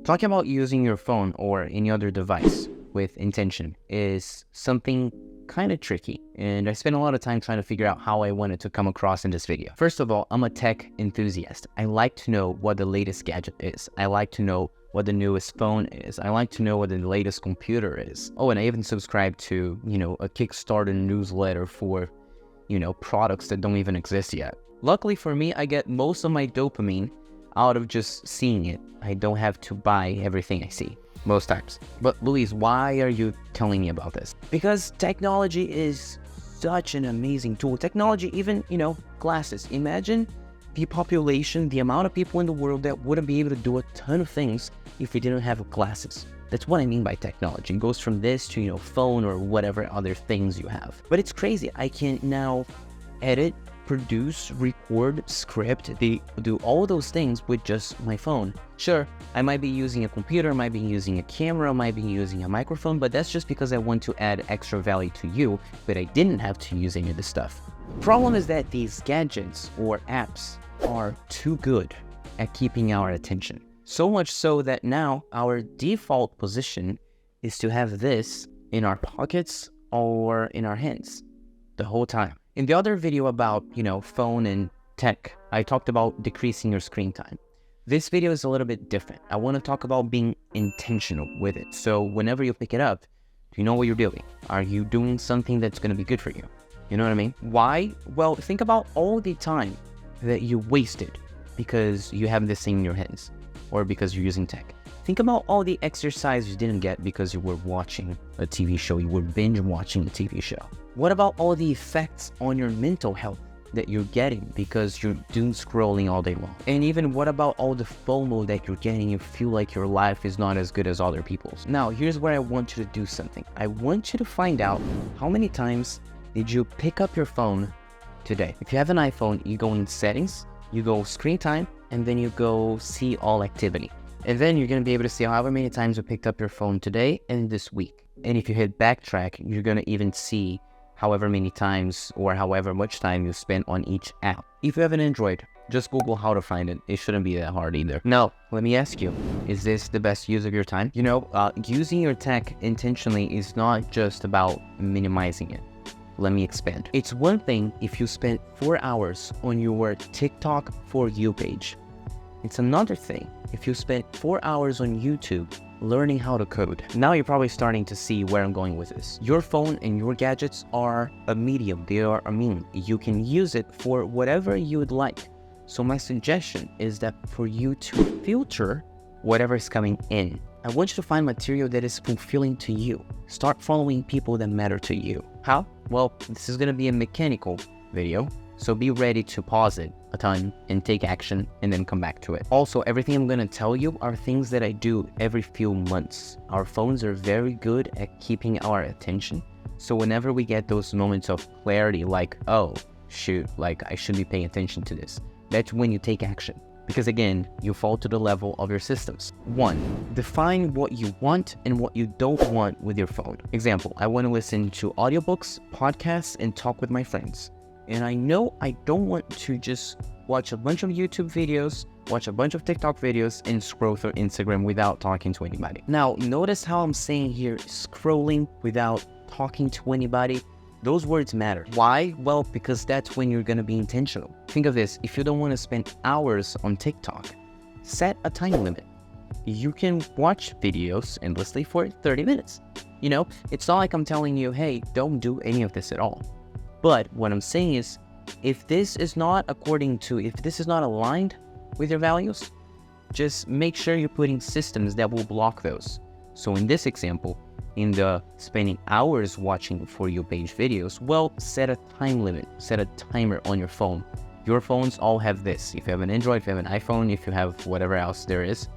Talking about using your phone or any other device with intention is something kind of tricky, and I spent a lot of time trying to figure out how I wanted to come across in this video. First of all, I'm a tech enthusiast. I like to know what the latest gadget is. I like to know what the newest phone is. I like to know what the latest computer is. Oh, and I even subscribe to, a Kickstarter newsletter for, products that don't even exist yet. Luckily for me, I get most of my dopamine out of just seeing it. I don't have to buy everything I see most times. But Luis, why are you telling me about this? Because technology is such an amazing tool. Technology, even, glasses. Imagine the population, the amount of people in the world that wouldn't be able to do a ton of things if we didn't have glasses. That's what I mean by technology. It goes from this to, phone or whatever other things you have. But it's crazy. I can now edit, produce, record, script, do all those things with just my phone. Sure, I might be using a computer, I might be using a camera, I might be using a microphone, but that's just because I want to add extra value to you, but I didn't have to use any of this stuff. Problem is that these gadgets or apps are too good at keeping our attention. So much so that now our default position is to have this in our pockets or in our hands the whole time. In the other video about, phone and tech, I talked about decreasing your screen time. This video is a little bit different. I want to talk about being intentional with it. So whenever you pick it up, do you know what you're doing? Are you doing something that's going to be good for you? You know what I mean? Why? Well, think about all the time that you wasted because you have this thing in your hands or because you're using tech. Think about all the exercise you didn't get because you were watching a TV show, you were binge watching a TV show. What about all the effects on your mental health that you're getting because you're doom scrolling all day long? And even what about all the FOMO that you're getting? You feel like your life is not as good as other people's. Now, here's where I want you to do something. I want you to find out how many times did you pick up your phone today? If you have an iPhone, you go in settings, you go screen time, and then you go see all activity. And then you're going to be able to see however many times you picked up your phone today and this week. And if you hit backtrack, you're going to even see however many times or however much time you spent on each app. If you have an Android, just Google how to find it. It shouldn't be that hard either. Now, let me ask you, is this the best use of your time? Using your tech intentionally is not just about minimizing it. Let me expand. It's one thing if you spend 4 hours on your TikTok For You page. It's another thing if you spend 4 hours on YouTube learning how to code. Now you're probably starting to see where I'm going with this. Your phone and your gadgets are a medium. They are a mean. You can use it for whatever you would like. So my suggestion is that for you to filter whatever is coming in. I want you to find material that is fulfilling to you. Start following people that matter to you. How? Well, this is going to be a mechanical video. So be ready to pause it a ton and take action and then come back to it. Also, everything I'm going to tell you are things that I do every few months. Our phones are very good at keeping our attention. So whenever we get those moments of clarity, like, oh, shoot, like I should be paying attention to this, that's when you take action. Because again, you fall to the level of your systems. 1, define what you want and what you don't want with your phone. Example, I want to listen to audiobooks, podcasts, and talk with my friends. And I know I don't want to just watch a bunch of YouTube videos, watch a bunch of TikTok videos, and scroll through Instagram without talking to anybody. Now, notice how I'm saying here, scrolling without talking to anybody. Those words matter. Why? Well, because that's when you're going to be intentional. Think of this. If you don't want to spend hours on TikTok, set a time limit. You can watch videos endlessly for 30 minutes. It's not like I'm telling you, hey, don't do any of this at all. But what I'm saying is, if this is not aligned with your values, just make sure you're putting systems that will block those. So in this example, in the spending hours watching For You page videos, well, set a time limit, set a timer on your phone. Your phones all have this. If you have an Android, if you have an iPhone, if you have whatever else there is,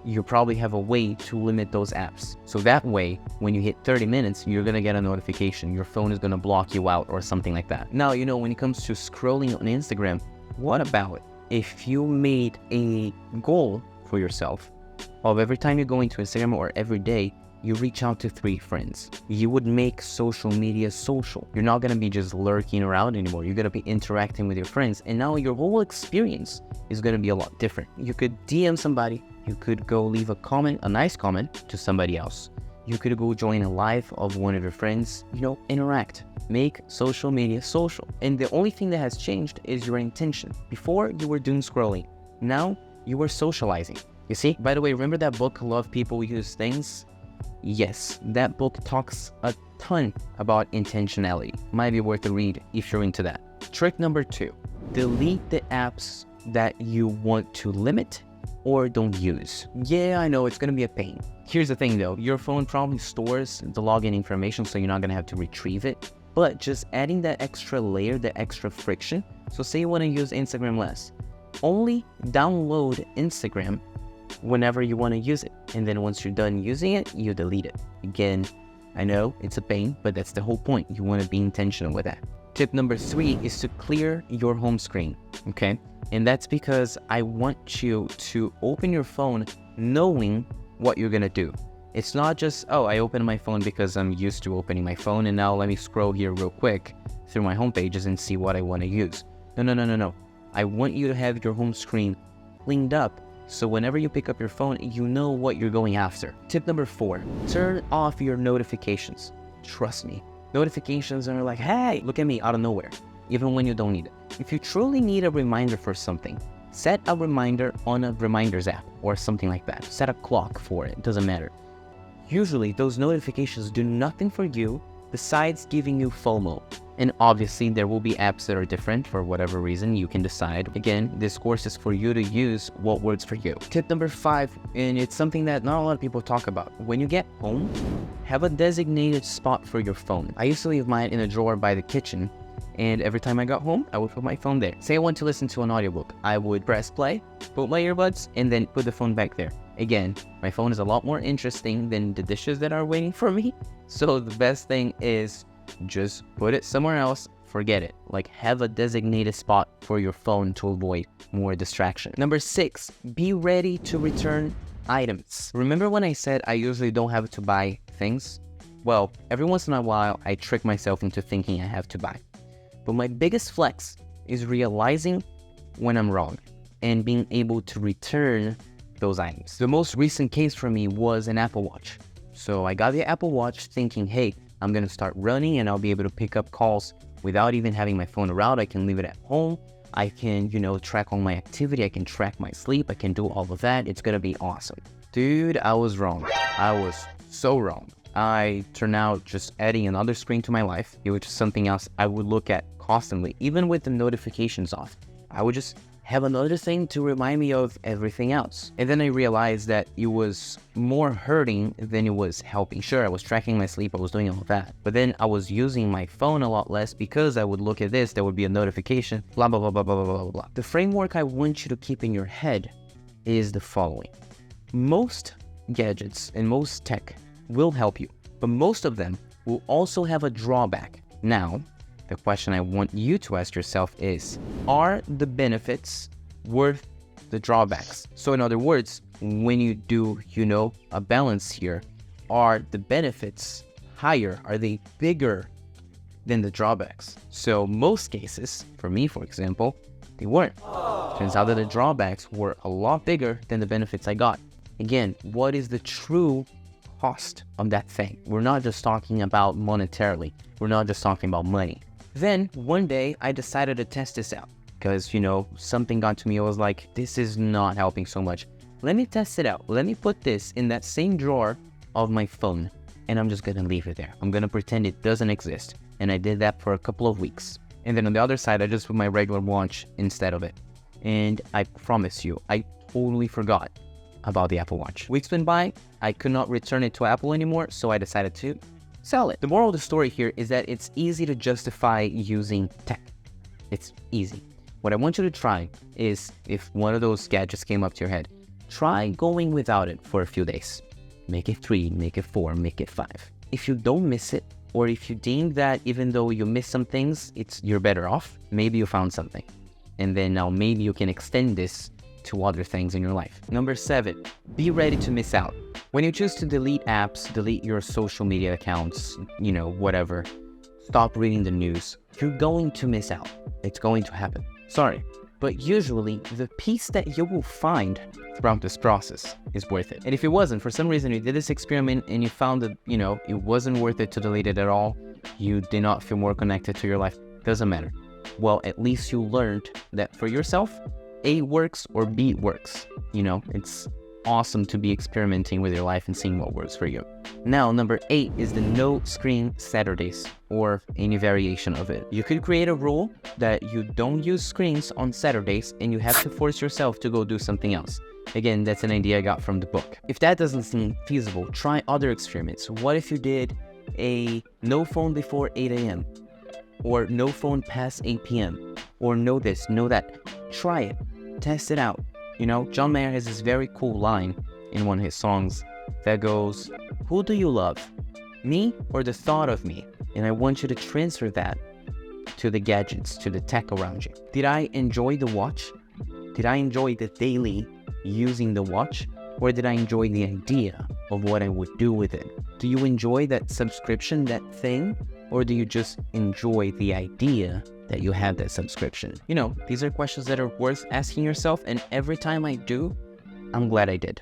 you probably have a way to limit those apps. So that way, when you hit 30 minutes, you're going to get a notification. Your phone is going to block you out or something like that. Now, when it comes to scrolling on Instagram, what about if you made a goal for yourself of every time you go into Instagram or every day, you reach out to 3 friends. You would make social media social. You're not going to be just lurking around anymore. You're going to be interacting with your friends. And now your whole experience is going to be a lot different. You could DM somebody, You could go leave a comment, a nice comment to somebody else. You could go join a live of one of your friends, interact. Make social media social. And the only thing that has changed is your intention. Before, you were doom scrolling. Now, you are socializing. You see? By the way, remember that book, Love People Use Things? Yes, that book talks a ton about intentionality. Might be worth a read if you're into that. Trick number 2, delete the apps that you want to limit or don't use. Yeah, I know it's gonna be a pain. Here's the thing though, your phone probably stores the login information, so you're not gonna have to retrieve it. But just adding that extra layer, the extra friction. So say you wanna use Instagram less. Only download Instagram whenever you wanna use it. And then once you're done using it, you delete it. Again, I know it's a pain, but that's the whole point. You wanna be intentional with that. Tip number 3 is to clear your home screen, okay? And that's because I want you to open your phone knowing what you're gonna do. It's not just, oh, I opened my phone because I'm used to opening my phone and now let me scroll here real quick through my home pages and see what I wanna use. No. I want you to have your home screen cleaned up so whenever you pick up your phone, you know what you're going after. Tip number 4, turn off your notifications. Trust me, notifications are like, hey, look at me, out of nowhere, even when you don't need it. If you truly need a reminder for something, set a reminder on a reminders app or something like that. Set a clock for it, doesn't matter. Usually those notifications do nothing for you besides giving you FOMO. And obviously there will be apps that are different for whatever reason. You can decide. Again, this course is for you to use what works for you. Tip number 5, and it's something that not a lot of people talk about. When you get home, have a designated spot for your phone. I used to leave mine in a drawer by the kitchen, and every time I got home, I would put my phone there. Say I want to listen to an audiobook. I would press play, put my earbuds, and then put the phone back there. Again, my phone is a lot more interesting than the dishes that are waiting for me. So the best thing is just put it somewhere else, forget it. Like, have a designated spot for your phone to avoid more distraction. Number 6, be ready to return items. Remember when I said I usually don't have to buy things? Well, every once in a while, I trick myself into thinking I have to buy. But my biggest flex is realizing when I'm wrong and being able to return those items. The most recent case for me was an Apple Watch. So I got the Apple Watch thinking, hey, I'm gonna start running and I'll be able to pick up calls without even having my phone around. I can leave it at home. I can, track all my activity. I can track my sleep. I can do all of that. It's gonna be awesome. Dude, I was wrong. I was so wrong. I turned out just adding another screen to my life, which is something else I would look at constantly, even with the notifications off. I would just have another thing to remind me of everything else. And then I realized that it was more hurting than it was helping. Sure, I was tracking my sleep, I was doing all of that, but then I was using my phone a lot less because I would look at this, there would be a notification, blah, blah, blah, blah, blah, blah, blah, blah. The framework I want you to keep in your head is the following. Most gadgets and most tech will help you, but most of them will also have a drawback. Now, the question I want you to ask yourself is, are the benefits worth the drawbacks? So in other words, when you do, a balance here, are the benefits higher? Are they bigger than the drawbacks? So most cases, for me, for example, they weren't. Turns out that the drawbacks were a lot bigger than the benefits I got. Again, what is the true cost of that thing? We're not just talking about monetarily. We're not just talking about money. Then one day I decided to test this out because, something got to me. I was like, this is not helping so much. Let me test it out. Let me put this in that same drawer of my phone and I'm just going to leave it there. I'm going to pretend it doesn't exist. And I did that for a couple of weeks. And then on the other side, I just put my regular watch instead of it. And I promise you, I totally forgot about the Apple Watch. Weeks went by, I could not return it to Apple anymore, so I decided to sell it. The moral of the story here is that it's easy to justify using tech. It's easy. What I want you to try is, if one of those gadgets came up to your head, try going without it for a few days. Make it 3, make it 4, make it 5. If you don't miss it, or if you deem that even though you miss some things, you're better off, maybe you found something. And then now maybe you can extend this to other things in your life. Number 7, be ready to miss out. When you choose to delete apps, delete your social media accounts, whatever, stop reading the news, you're going to miss out. It's going to happen. Sorry, But usually, the peace that you will find throughout this process is worth it. And if it wasn't, for some reason you did this experiment and you found that, it wasn't worth it to delete it at all, you did not feel more connected to your life, doesn't matter. Well, at least you learned that for yourself, A works or B works. It's awesome to be experimenting with your life and seeing what works for you. Now, number 8 is the no screen Saturdays, or any variation of it. You could create a rule that you don't use screens on Saturdays and you have to force yourself to go do something else. Again, that's an idea I got from the book. If that doesn't seem feasible, try other experiments. What if you did a no phone before 8 a.m. or no phone past 8 p.m. or no this, no that? Try it, test it out. John Mayer has this very cool line in one of his songs that goes, "Who do you love, me or the thought of me?" And I want you to transfer that to the gadgets, to the tech around you. Did I enjoy the watch? Did I enjoy the daily using the watch? Or did I enjoy the idea of what I would do with it? Do you enjoy that subscription, that thing? Or do you just enjoy the idea that you have that subscription? These are questions that are worth asking yourself, and every time I do, I'm glad I did.